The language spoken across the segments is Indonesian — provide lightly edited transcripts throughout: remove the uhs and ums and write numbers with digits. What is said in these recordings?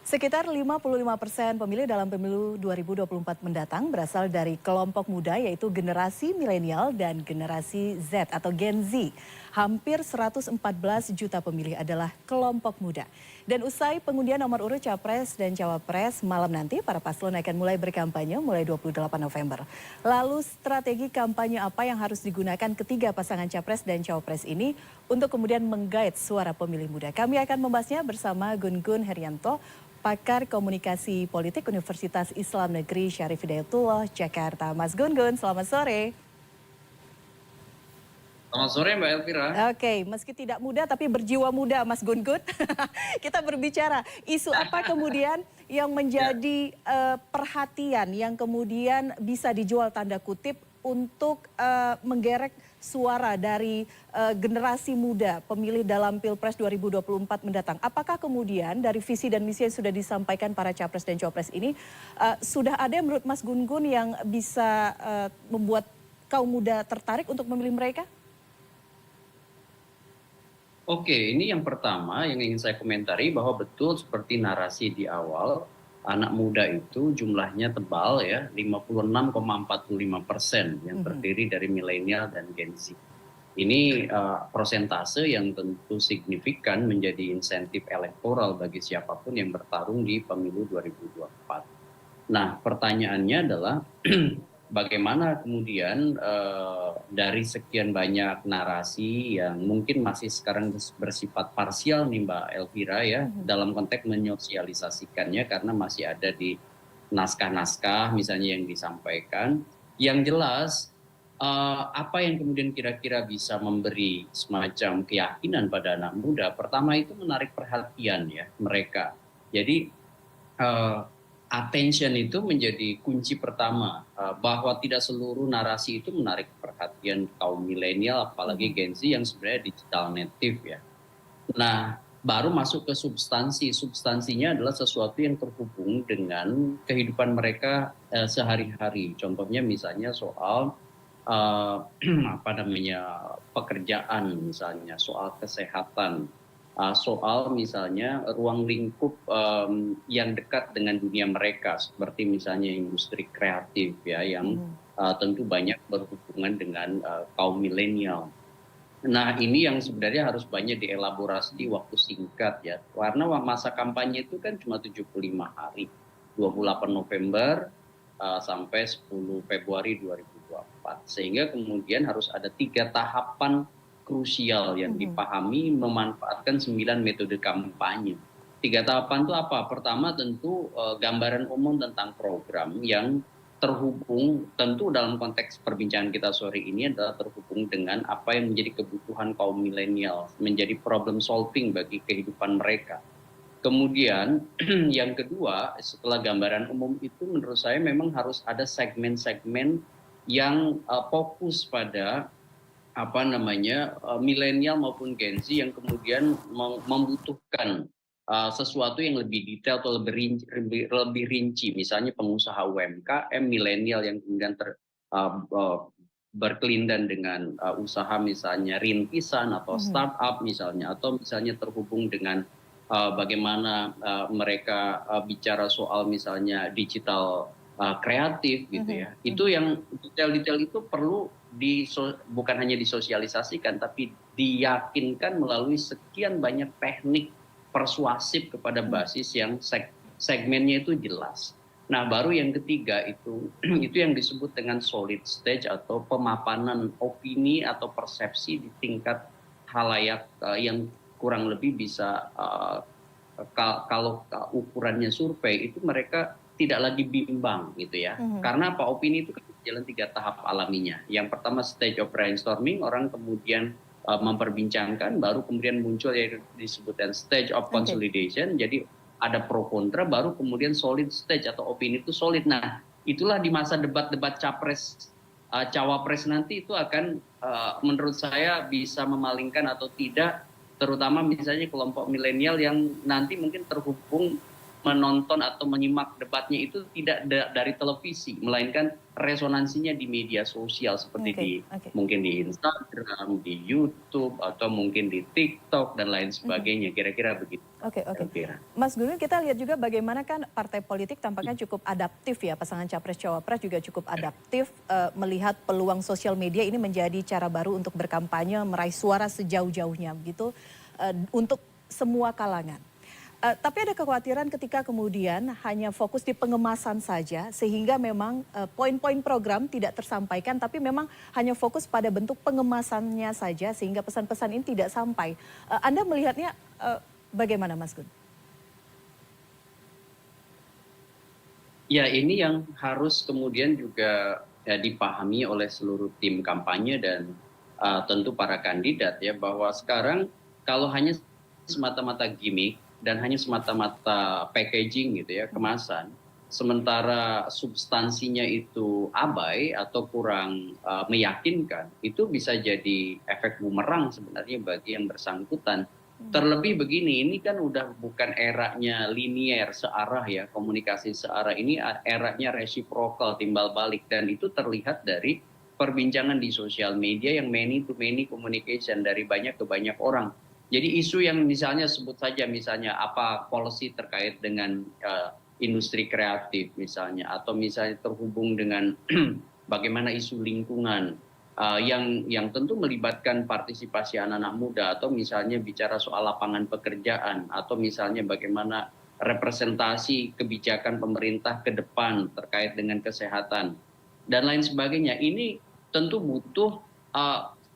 Sekitar 55% pemilih dalam pemilu 2024 mendatang berasal dari kelompok muda yaitu generasi milenial dan generasi Z atau Gen Z. Hampir 114 juta pemilih adalah kelompok muda. Dan usai pengundian nomor urut Capres dan Cawapres malam nanti, para paslon akan mulai berkampanye mulai 28 November. Lalu strategi kampanye apa yang harus digunakan ketiga pasangan Capres dan Cawapres ini untuk kemudian menggait suara pemilih muda? Kami akan membahasnya bersama Gun Gun Herianto, pakar komunikasi politik Universitas Islam Negeri Syarif Hidayatullah, Jakarta. Mas Gun Gun, selamat sore. Selamat sore Mbak Elvira. Oke, meski tidak muda tapi berjiwa muda Mas Gun Gun. Kita berbicara isu apa kemudian yang menjadi perhatian yang kemudian bisa dijual tanda kutip untuk menggerek suara dari generasi muda pemilih dalam Pilpres 2024 mendatang. Apakah kemudian dari visi dan misi yang sudah disampaikan para capres dan cawapres ini sudah ada menurut Mas Gun Gun yang bisa membuat kaum muda tertarik untuk memilih mereka? Oke, ini yang pertama yang ingin saya komentari bahwa betul seperti narasi di awal, anak muda itu jumlahnya tebal ya, 56,45% yang terdiri dari milenial dan Gen Z. Ini prosentase yang tentu signifikan menjadi insentif elektoral bagi siapapun yang bertarung di pemilu 2024. Nah, pertanyaannya adalah bagaimana kemudian dari sekian banyak narasi yang mungkin masih sekarang bersifat parsial nih Mbak Elvira ya, dalam konteks menyosialisasikannya karena masih ada di naskah-naskah misalnya yang disampaikan. Yang jelas apa yang kemudian kira-kira bisa memberi semacam keyakinan pada anak muda, pertama itu menarik perhatian ya mereka. Jadi attention itu menjadi kunci pertama, bahwa tidak seluruh narasi itu menarik perhatian kaum milenial apalagi Gen Z yang sebenarnya digital native ya. Nah, baru masuk ke substansi. Substansinya adalah sesuatu yang terhubung dengan kehidupan mereka sehari-hari. Contohnya misalnya soal apa namanya pekerjaan misalnya, soal kesehatan, soal misalnya ruang lingkup yang dekat dengan dunia mereka seperti misalnya industri kreatif ya yang tentu banyak berhubungan dengan kaum milenial. Nah ini yang sebenarnya harus banyak dielaborasi di waktu singkat ya, karena masa kampanye itu kan cuma 75 hari, 28 November sampai 10 Februari 2024, sehingga kemudian harus ada 3 tahapan krusial yang dipahami memanfaatkan 9 metode kampanye. 3 tahapan itu apa? Pertama tentu gambaran umum tentang program yang terhubung, tentu dalam konteks perbincangan kita sore ini adalah terhubung dengan apa yang menjadi kebutuhan kaum milenial, menjadi problem solving bagi kehidupan mereka. Kemudian yang kedua, setelah gambaran umum itu menurut saya memang harus ada segmen-segmen yang fokus pada apa namanya milenial maupun Gen Z yang kemudian membutuhkan sesuatu yang lebih detail atau lebih rinci, misalnya pengusaha UMKM milenial yang kemudian berkelindan dengan usaha misalnya rintisan atau startup misalnya, atau misalnya terhubung dengan bagaimana mereka bicara soal misalnya digital kreatif gitu ya. Itu yang detail-detail itu perlu bukan hanya disosialisasikan tapi diyakinkan melalui sekian banyak teknik persuasif kepada basis yang segmennya itu jelas. Nah, baru yang ketiga itu yang disebut dengan solid stage atau pemapanan opini atau persepsi di tingkat halayak yang kurang lebih bisa kalau ukurannya survei itu mereka tidak lagi bimbang gitu ya. Karena apa, opini itu kan jalan 3 tahap alaminya. Yang pertama stage of brainstorming, orang kemudian memperbincangkan, baru kemudian muncul yang disebutkan stage of consolidation. Jadi ada pro kontra, baru kemudian solid stage atau opini itu solid. Nah, itulah di masa debat-debat capres cawapres nanti itu akan menurut saya bisa memalingkan atau tidak, terutama misalnya kelompok milenial yang nanti mungkin terhubung menonton atau menyimak debatnya itu tidak dari televisi, melainkan resonansinya di media sosial seperti Oke, oke. mungkin di Instagram, di YouTube, atau mungkin di TikTok dan lain Mhm. sebagainya. Kira-kira begitu, Mbak Oke, oke. Elvira. Mas Gun, kita lihat juga bagaimana kan partai politik tampaknya cukup adaptif ya, pasangan capres-cawapres juga cukup adaptif melihat peluang sosial media ini menjadi cara baru untuk berkampanye, meraih suara sejauh-jauhnya begitu untuk semua kalangan. Tapi ada kekhawatiran ketika kemudian hanya fokus di pengemasan saja sehingga memang poin-poin program tidak tersampaikan tapi memang hanya fokus pada bentuk pengemasannya saja sehingga pesan-pesan ini tidak sampai. Anda melihatnya bagaimana Mas Gun? Ya, ini yang harus kemudian juga dipahami oleh seluruh tim kampanye dan tentu para kandidat ya, bahwa sekarang kalau hanya semata-mata gimmick dan hanya semata-mata packaging gitu ya, kemasan, sementara substansinya itu abai atau kurang meyakinkan, itu bisa jadi efek bumerang sebenarnya bagi yang bersangkutan. Terlebih begini, ini kan udah bukan eranya linier searah ya, komunikasi searah, ini eranya reciprocal, timbal balik, dan itu terlihat dari perbincangan di sosial media yang many to many communication dari banyak ke banyak orang. Jadi isu yang misalnya sebut saja misalnya apa policy terkait dengan industri kreatif misalnya, atau misalnya terhubung dengan bagaimana isu lingkungan, yang tentu melibatkan partisipasi anak-anak muda, atau misalnya bicara soal lapangan pekerjaan, atau misalnya bagaimana representasi kebijakan pemerintah ke depan terkait dengan kesehatan dan lain sebagainya. Ini tentu butuh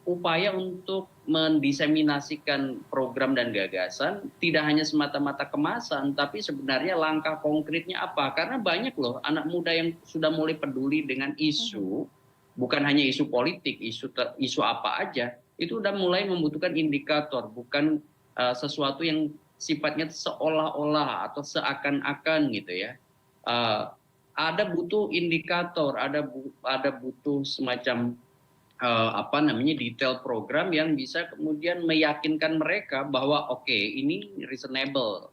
upaya untuk mendiseminasikan program dan gagasan, tidak hanya semata-mata kemasan, tapi sebenarnya langkah konkretnya apa. Karena banyak loh anak muda yang sudah mulai peduli dengan isu, bukan hanya isu politik, isu apa aja, itu udah mulai membutuhkan indikator, bukan sesuatu yang sifatnya seolah-olah atau seakan-akan gitu ya. Ada butuh indikator, ada butuh semacam apa namanya detail program yang bisa kemudian meyakinkan mereka bahwa oke, ini reasonable.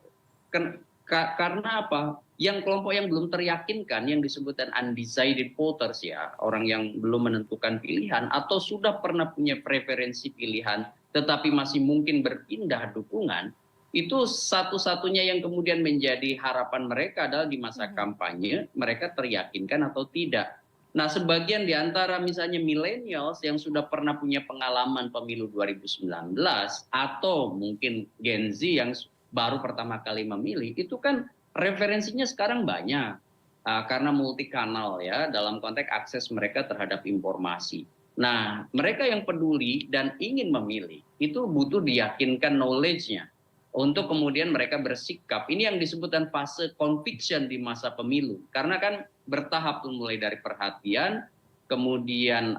Karena apa? Yang kelompok yang belum teryakinkan, yang disebutkan undecided voters ya, orang yang belum menentukan pilihan atau sudah pernah punya preferensi pilihan tetapi masih mungkin berpindah dukungan, itu satu-satunya yang kemudian menjadi harapan mereka adalah di masa kampanye mereka teryakinkan atau tidak. Nah, sebagian di antara misalnya millennials yang sudah pernah punya pengalaman pemilu 2019 atau mungkin Gen Z yang baru pertama kali memilih, itu kan referensinya sekarang banyak karena multi kanal ya, dalam konteks akses mereka terhadap informasi. Nah, mereka yang peduli dan ingin memilih itu butuh diyakinkan knowledge-nya untuk kemudian mereka bersikap. Ini yang disebutkan fase conviction di masa pemilu. Karena kan bertahap tuh, mulai dari perhatian, kemudian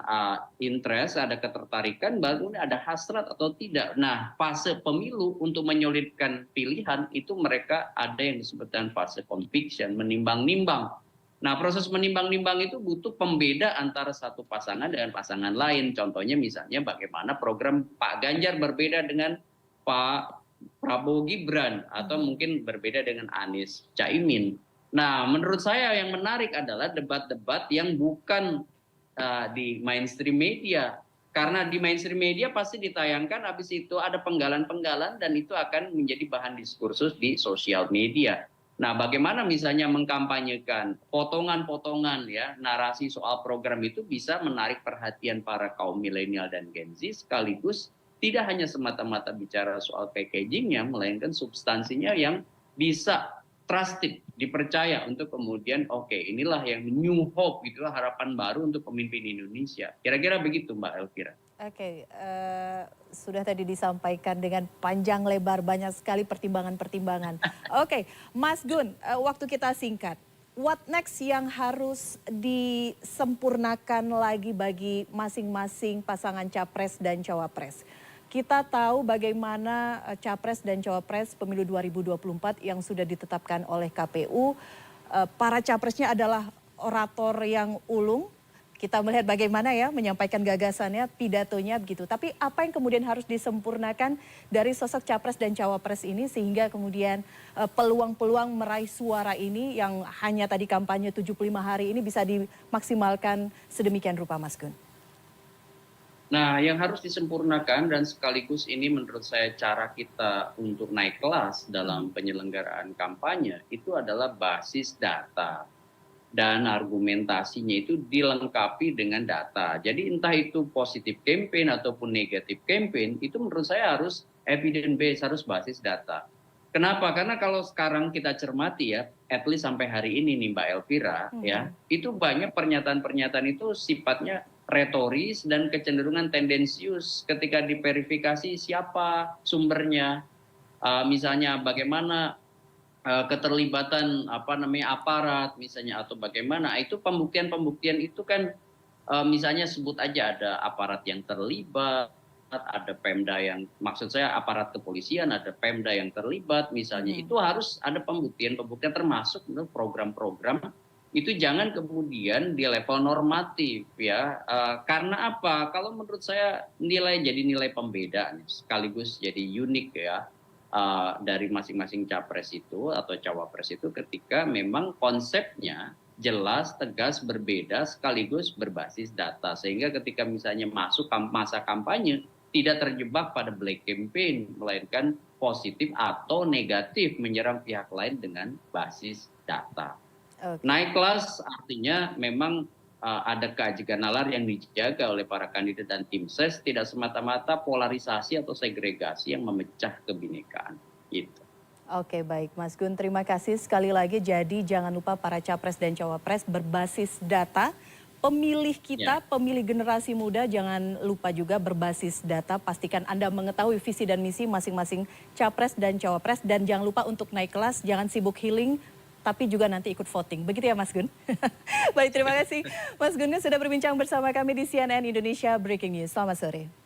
interest, ada ketertarikan, baru ada hasrat atau tidak. Nah, fase pemilu untuk menyolidkan pilihan itu mereka ada yang disebutkan fase conviction, menimbang-nimbang. Nah, proses menimbang-nimbang itu butuh pembeda antara satu pasangan dengan pasangan lain. Contohnya misalnya bagaimana program Pak Ganjar berbeda dengan Pak Prabowo Gibran, atau mungkin berbeda dengan Anies Caimin. Nah, menurut saya yang menarik adalah debat-debat yang bukan di mainstream media. Karena di mainstream media pasti ditayangkan, habis itu ada penggalan-penggalan dan itu akan menjadi bahan diskursus di sosial media. Nah, bagaimana misalnya mengkampanyekan potongan-potongan ya narasi soal program itu bisa menarik perhatian para kaum milenial dan Gen Z, sekaligus tidak hanya semata-mata bicara soal packagingnya, melainkan substansinya yang bisa trusted, dipercaya untuk kemudian oke, inilah yang new hope, itulah harapan baru untuk pemimpin Indonesia. Kira-kira begitu Mbak Elvira. Oke, sudah tadi disampaikan dengan panjang lebar banyak sekali pertimbangan-pertimbangan. Oke, Mas Gun, waktu kita singkat. What next yang harus disempurnakan lagi bagi masing-masing pasangan capres dan cawapres? Kita tahu bagaimana capres dan cawapres pemilu 2024 yang sudah ditetapkan oleh KPU. Para capresnya adalah orator yang ulung. kita melihat bagaimana ya menyampaikan gagasannya, pidatonya begitu. Tapi apa yang kemudian harus disempurnakan dari sosok capres dan cawapres ini sehingga kemudian peluang-peluang meraih suara ini yang hanya tadi kampanye 75 hari ini bisa dimaksimalkan sedemikian rupa, Mas Gun? Nah, yang harus disempurnakan dan sekaligus ini menurut saya cara kita untuk naik kelas dalam penyelenggaraan kampanye itu adalah basis data. Dan argumentasinya itu dilengkapi dengan data. Jadi entah itu positif campaign ataupun negatif campaign, itu menurut saya harus evidence based, harus basis data. Kenapa? Karena kalau sekarang kita cermati ya, at least sampai hari ini nih Mbak Elvira, ya, itu banyak pernyataan-pernyataan itu sifatnya retoris dan kecenderungan tendensius ketika diverifikasi siapa sumbernya, misalnya bagaimana keterlibatan aparat misalnya atau bagaimana itu pembuktian itu kan misalnya sebut aja ada aparat yang terlibat, ada Pemda yang maksud saya aparat kepolisian, ada Pemda yang terlibat misalnya itu harus ada pembuktian termasuk program-program itu jangan kemudian di level normatif ya. Karena apa? Kalau menurut saya jadi nilai pembeda sekaligus jadi unik ya. Dari masing-masing capres itu atau cawapres itu ketika memang konsepnya jelas, tegas, berbeda sekaligus berbasis data. Sehingga ketika misalnya masuk masa kampanye tidak terjebak pada black campaign, melainkan positif atau negatif menyerang pihak lain dengan basis data. Naik kelas artinya memang ada keajikan nalar yang dijaga oleh para kandidat dan tim ses, tidak semata-mata polarisasi atau segregasi yang memecah kebinekaan. Gitu. Oke, baik Mas Gun, terima kasih sekali lagi. Jadi jangan lupa para capres dan cawapres berbasis data. Pemilih kita, pemilih generasi muda jangan lupa juga berbasis data. Pastikan Anda mengetahui visi dan misi masing-masing capres dan cawapres. Dan jangan lupa untuk naik kelas, jangan sibuk healing, tapi juga nanti ikut voting. Begitu ya Mas Gun? Baik, terima kasih Mas Gun sudah berbincang bersama kami di CNN Indonesia Breaking News. Selamat sore.